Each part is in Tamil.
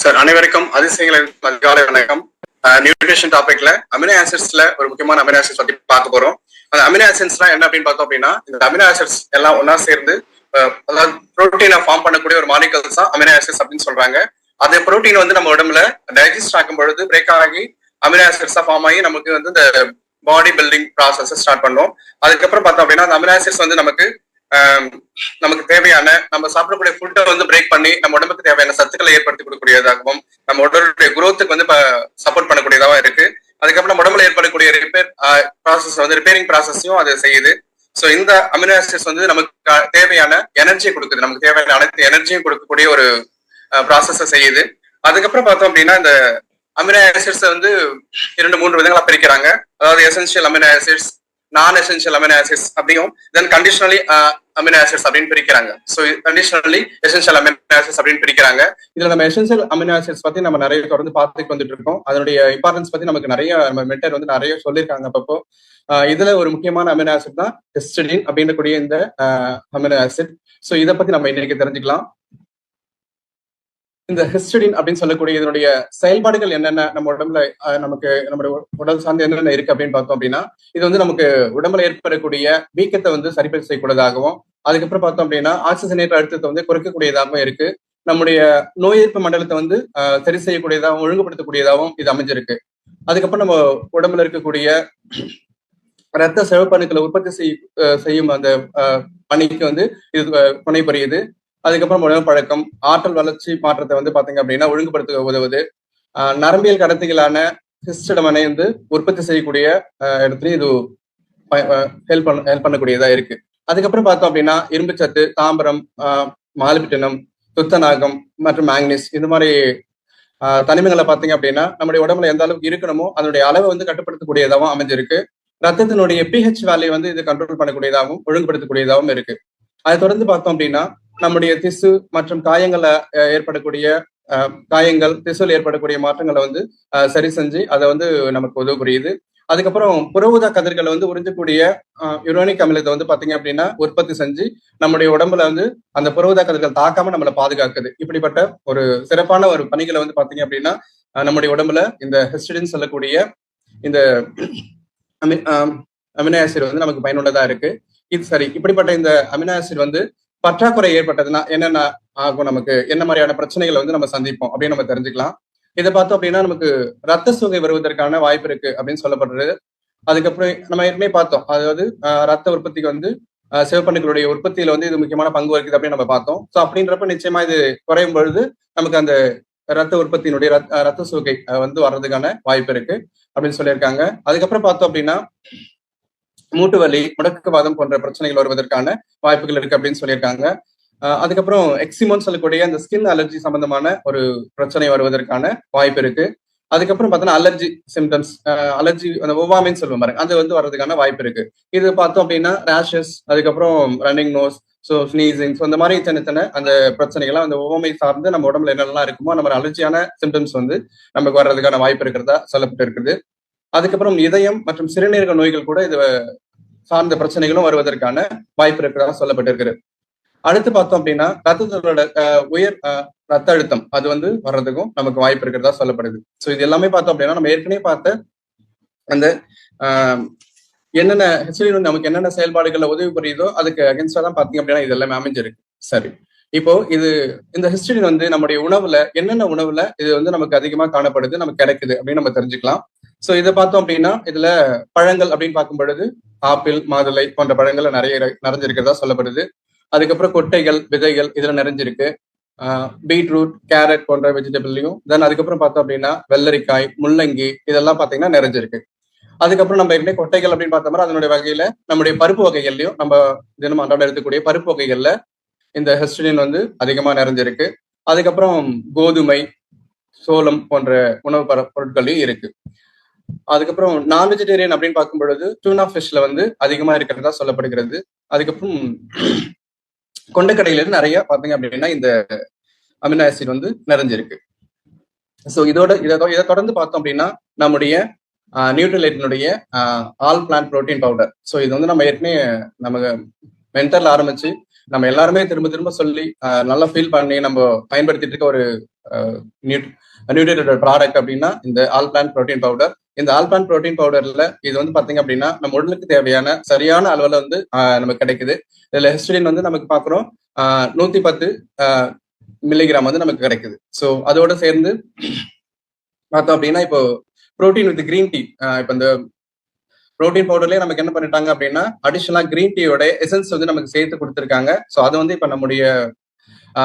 சார் அனைவருக்கும் அதிசயங்களின் அதிகாலை வணக்கம். நியூட்ரிஷன் டாபிக்ல அமினோ ஆசிட்ஸ்ல ஒரு முக்கியமான அமினோ ஆசிட்ஸ் பத்தி பார்க்க போறோம். அந்த அமினோ ஆசிட்ஸ்லாம் என்ன அப்படின்னு பார்த்தோம் அப்படின்னா, இந்த அமினோ ஆசிட்ஸ் எல்லாம் ஒன்னா சேர்ந்து அதாவது புரோட்டீனை ஃபார்ம் பண்ணக்கூடிய ஒரு மாலிகல்ஸ் தான் அமினோ ஆசிட்ஸ் அப்படின்னு சொல்றாங்க. அந்த புரோட்டீன் வந்து நம்ம உடம்புல டைஜஸ்ட் ஆகும் பொழுது பிரேக் ஆகி அமினோ ஆசிட்ஸா ஃபார்ம் ஆகி நமக்கு வந்து இந்த பாடி பில்டிங் ப்ராசஸ் ஸ்டார்ட் பண்ணோம். அதுக்கப்புறம் பார்த்தோம் அப்படின்னா அந்த அமினோ ஆசிட்ஸ் வந்து நமக்கு தேவையான நம்ம சாப்பிடக்கூடிய ஃபுட்டை வந்து பிரேக் பண்ணி நம்ம உடம்புக்கு தேவையான சத்துக்களை ஏற்படுத்தி கொடுக்கக்கூடியதாகவும் நம்ம உடலுடைய குரோத்துக்கு வந்து சப்போர்ட் பண்ணக்கூடியதாகவும் இருக்கு. அதுக்கப்புறம் நம்ம உடம்புல ஏற்படக்கூடிய ரிப்பேர் ப்ராசஸ் வந்து ரிப்பேரிங் ப்ராசஸையும் அது செய்யுது. ஸோ இந்த அமினோ ஆசிட்ஸ் வந்து நமக்கு தேவையான எனர்ஜியை கொடுக்குது, நமக்கு தேவையான அனைத்து எனர்ஜியும் கொடுக்கக்கூடிய ஒரு ப்ராசஸை செய்யுது. அதுக்கப்புறம் பார்த்தோம் அப்படின்னா இந்த அமினோ ஆசிட்ஸ் வந்து 2-3 விதங்களா பிரிக்கிறாங்க. அதாவது எசென்ஷியல் அமினோ ஆசிட்ஸ், நான் எசென்ஷியல் அமினோ ஆசிட்ஸ் அப்படியும் தென் கண்டிஷனலி அமினோ ஆசிட்ஸ் அப்படின்னு பிரிக்கிறாங்க. So conditionally essential amino acids அப்படின்னு பிரிக்கிறாங்க. இதுல நம்ம எசென்ஷியல் அமினோ ஆசிட்ஸ் பத்தி நம்ம நிறைய தொடர்ந்து பார்த்துட்டு வந்துட்டு இருக்கோம். அதனுடைய இம்பார்ட்டன்ஸ் பத்தி நமக்கு நிறைய நம்ம மென்டர் வந்து நிறைய சொல்லியிருக்காங்க. அப்பப்போ இதுல ஒரு முக்கியமான அமினோ ஆசிட் தான் ஹிஸ்டிடின் அப்படின்றக்கூடிய இந்த அமினோ ஆசிட். ஸோ இதை பத்தி நம்ம இன்னைக்கு தெரிஞ்சுக்கலாம். இந்த ஹிஸ்டிடின் அப்படின்னு சொல்லக்கூடிய இதனுடைய செயல்பாடுகள் என்னென்ன, நம்ம உடம்புல நமக்கு நம்மளுடைய உடல் சார்ந்து என்னென்ன இருக்கு அப்படின்னு பார்த்தோம் அப்படின்னா, இது வந்து நமக்கு உடம்புல ஏற்படக்கூடிய வீக்கத்தை வந்து சரி செய்யக்கூடியதாகவும், அதுக்கப்புறம் பார்த்தோம் அப்படின்னா ஆக்சிஜனேற்ற அழுத்தத்தை வந்து குறைக்கக்கூடியதாகவும் இருக்கு. நம்முடைய நோய் எதிர்ப்பு மண்டலத்தை வந்து சரி செய்யக்கூடியதாகவும் ஒழுங்குபடுத்தக்கூடியதாகவும் இது அமைஞ்சிருக்கு. அதுக்கப்புறம் நம்ம உடம்புல இருக்கக்கூடிய ரத்த சிவப்பணுக்களை உற்பத்தி செய்யும் அந்த பணிக்கு வந்து இது துணை புரியுது. அதுக்கப்புறம் உணவு பழக்கம், ஆற்றல் வளர்ச்சி மாற்றத்தை வந்து பாத்தீங்க அப்படின்னா ஒழுங்குபடுத்த உதவுது. நரம்பியல் கடத்திகளான ஹிஸ்டடமனை வந்து உற்பத்தி செய்யக்கூடிய இடத்துலயும் இது ஹெல்ப் பண்ணக்கூடியதா இருக்கு. அதுக்கப்புறம் பார்த்தோம் அப்படின்னா இரும்பு சத்து, தாம்பரம், மாலிப்டினம், துத்தநாகம் மற்றும் மேக்னீஸ் இந்த மாதிரி தனிமங்களை பார்த்தீங்க அப்படின்னா நம்முடைய உடம்புல எந்த அளவுக்கு இருக்கணுமோ அதனுடைய அளவை வந்து கட்டுப்படுத்தக்கூடியதாகவும் அமைஞ்சிருக்கு. ரத்தத்தினுடைய பிஹெச் வேல்யூ வந்து இது கண்ட்ரோல் பண்ணக்கூடியதாகவும் ஒழுங்குபடுத்தக்கூடியதாகவும் இருக்கு. அதை தொடர்ந்து பார்த்தோம் அப்படின்னா நம்முடைய திசு மற்றும் காயங்கள்ல ஏற்படக்கூடிய காயங்கள், திசுல ஏற்படக்கூடிய மாற்றங்களை வந்து சரி செஞ்சு அதை வந்து நமக்கு உதவு புரியுது. அதுக்கப்புறம் புற ஊதா கதிர்களை வந்து உறிஞ்சக்கூடிய யுரேனிக் அமிலத்தை வந்து பாத்தீங்க அப்படின்னா உற்பத்தி செஞ்சு நம்முடைய உடம்புல வந்து அந்த புற ஊதா கதிர்கள் தாக்காம நம்மளை பாதுகாக்குது. இப்படிப்பட்ட ஒரு சிறப்பான ஒரு பணிகளை வந்து பாத்தீங்க அப்படின்னா நம்முடைய உடம்புல இந்த ஹிஸ்டிடின் சொல்லக்கூடிய இந்த அமினோ ஆசிட் வந்து நமக்கு பயனுள்ளதா இருக்கு. இது சரி, இப்படிப்பட்ட இந்த அமினோ ஆசிட் வந்து பற்றாக்குறை ஏற்பட்டதுன்னா என்னென்ன ஆகும், நமக்கு என்ன மாதிரியான பிரச்சனைகளை வந்து நம்ம சந்திப்போம் அப்படின்னு நம்ம தெரிஞ்சுக்கலாம். இதை பார்த்தோம் அப்படின்னா நமக்கு ரத்த சோகை வருவதற்கான வாய்ப்பு இருக்கு அப்படின்னு சொல்லப்படுறது. அதுக்கப்புறம் நம்ம ஏற்கனவே பார்த்தோம், அதாவது ரத்த உற்பத்திக்கு வந்து சிவப்பணுக்களுடைய உற்பத்தியில வந்து இது முக்கியமான பங்கு வகிக்குது அப்படின்னு நம்ம பார்த்தோம். ஸோ அப்படின்றப்ப நிச்சயமா இது குறையும் பொழுது நமக்கு அந்த ரத்த உற்பத்தியினுடைய ரத்த சோகை வந்து வர்றதுக்கான வாய்ப்பு இருக்கு அப்படின்னு சொல்லியிருக்காங்க. அதுக்கப்புறம் பார்த்தோம் அப்படின்னா மூட்டு வலி, முடக்குவாதம் போன்ற பிரச்சனைகள் வருவதற்கான வாய்ப்புகள் இருக்கு அப்படின்னு சொல்லியிருக்காங்க. அதுக்கப்புறம் எக்ஸிமோன்னு சொல்லக்கூடிய அந்த ஸ்கின் அலர்ஜி சம்பந்தமான ஒரு பிரச்சனை வருவதற்கான வாய்ப்பு இருக்கு. அதுக்கப்புறம் பார்த்தோன்னா அலர்ஜி சிம்டம்ஸ், அலர்ஜி அந்த ஒவ்வாமைன்னு சொல்லுவோம் பாருங்க, அது வந்து வர்றதுக்கான வாய்ப்பு இருக்கு. இது பார்த்தோம் அப்படின்னா ரேஷஸ், அதுக்கப்புறம் running nose, so sneezing, so இந்த மாதிரி சின்ன அந்த பிரச்சனைகள்லாம் அந்த ஒவ்வாமை சார்ந்து நம்ம உடம்புல என்னெல்லாம் இருக்குமோ அந்த மாதிரி அலர்ஜியான சிம்டம்ஸ் வந்து நமக்கு வர்றதுக்கான வாய்ப்பு இருக்கிறதா சொல்லப்பட்டு இருக்குது. அதுக்கப்புறம் இதயம் மற்றும் சிறுநீரக நோய்கள் கூட இது சார்ந்த பிரச்சனைகளும் வருவதற்கான வாய்ப்பு இருக்கிறதா சொல்லப்பட்டிருக்கிறது. அடுத்து பார்த்தோம் அப்படின்னா ரத்தத்தோட உயர் ரத்த அழுத்தம் அது வந்து வர்றதுக்கும் நமக்கு வாய்ப்பு இருக்கிறதா சொல்லப்படுது. ஸோ இது எல்லாமே பார்த்தோம் அப்படின்னா நம்ம ஏற்கனவே பார்த்த அந்த என்னென்ன ஹிஸ்டிடின் நமக்கு என்னென்ன செயல்பாடுகளை உதவி புரியுதோ அதுக்கு அகேன்ஸ்டா தான் பார்த்தீங்க அப்படின்னா இது எல்லாமே அமைஞ்சிருக்கு. சரி, இப்போ இந்த ஹிஸ்டிடின் வந்து நம்முடைய உணவுல என்னென்ன உணவுல இது வந்து நமக்கு அதிகமா காணப்படுது, நமக்கு கிடைக்குது அப்படின்னு நம்ம தெரிஞ்சுக்கலாம். ஸோ இதை பார்த்தோம் அப்படின்னா இதுல பழங்கள் அப்படின்னு பார்க்கும் பொழுது ஆப்பிள், மாதுளை போன்ற பழங்கள்ல நிறைஞ்சிருக்கிறதா சொல்லப்படுது. அதுக்கப்புறம் கொட்டைகள், விதைகள் இதுல நிறைஞ்சிருக்கு. பீட்ரூட், கேரட் போன்ற வெஜிடபிள்லையும் தென் அதுக்கப்புறம் பார்த்தோம் அப்படின்னா வெள்ளரிக்காய், முள்ளங்கி இதெல்லாம் பார்த்தீங்கன்னா நிறைஞ்சிருக்கு. அதுக்கப்புறம் நம்ம ஏற்கனவே கொட்டைகள் அப்படின்னு பார்த்தோம்னா அதனுடைய வகையில நம்முடைய பருப்பு வகைகள்லையும் நம்ம தினமும் அன்றாட எடுத்துக்கூடிய பருப்பு வகைகள்ல இந்த ஹிஸ்டிடின் வந்து அதிகமா நிறைஞ்சிருக்கு. அதுக்கப்புறம் கோதுமை, சோளம் போன்ற உணவு பொருட்களையும் இருக்கு. அதுக்கப்புறம் நான் வெஜிடேரியன் அப்படின்னு பார்க்கும் பொழுது டூனா ஃபிஷ்ல வந்து அதிகமா இருக்கிறதா சொல்லப்படுகிறது. அதுக்கப்புறம் கொண்டைக்கடையில நிறைய பாத்தீங்க அப்படின்னா இந்த அமினோ ஆசிட் வந்து நிறைஞ்சிருக்கு. ஸோ இதை தொடர்ந்து பார்த்தோம் அப்படின்னா நம்முடைய நியூட்ரிலைட்டினுடைய all plant protein powder. So இது வந்து நம்ம ஏற்கனவே மென்டர்ல ஆரம்பிச்சு நம்ம எல்லாருமே திரும்ப திரும்ப சொல்லி நல்லா ஃபீல் பண்ணி நம்ம பயன்படுத்திட்டு இருக்க ஒரு நியூட்ரிட்டட் ப்ராடக்ட் அப்படின்னா இந்த ஆல் பிளான்ட் புரோட்டீன் பவுடர். இந்த ஆல் பிளான்ட் புரோட்டீன் பவுடர்ல இது வந்து பாத்தீங்க அப்படின்னா நம்ம உடலுக்கு தேவையான சரியான அளவுல வந்து நமக்கு கிடைக்குது. இதுல ஹிஸ்டடின் வந்து நமக்கு பாக்குறோம் 110 மில்லிகிராம் வந்து நமக்கு கிடைக்குது. ஸோ அதோட சேர்ந்து பார்த்தோம் அப்படின்னா இப்போ புரோட்டீன் வித் கிரீன் டீ, இப்போ இந்த புரோட்டீன் பவுடர்லயே நமக்கு என்ன பண்ணிட்டாங்க அப்படின்னா அடிஷனலா கிரீன் டீயோட எசன்ஸ் வந்து நமக்கு சேர்த்து கொடுத்துருக்காங்க. ஸோ அது வந்து இப்போ நம்முடைய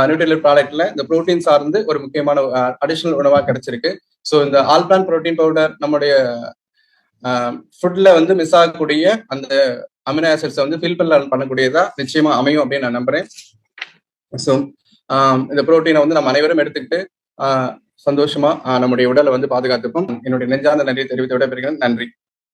நியூட்ரிலியர் ப்ராடக்ட்ல இந்த புரோட்டீன் சார்ந்து ஒரு முக்கியமான அடிஷனல் உணவா கிடைச்சிருக்கு. ஸோ இந்த ஆல் பிளான் புரோட்டீன் பவுடர் நம்முடைய ஃபுட்ல வந்து மிஸ் ஆகக்கூடிய அந்த அமினோ ஆசிட்ஸை வந்து ஃபில் பண்ணக்கூடியதா நிச்சயமா அமையும் அப்படின்னு நான் நம்புறேன். ஸோ இந்த புரோட்டீனை வந்து நம்ம அனைவரும் எடுத்துக்கிட்டு சந்தோஷமா நம்முடைய உடலை வந்து பாதுகாத்துப்போம். என்னுடைய நெஞ்சார்ந்த நன்றியை தெரிவித்து விடைபெறுகிறேன். நன்றி.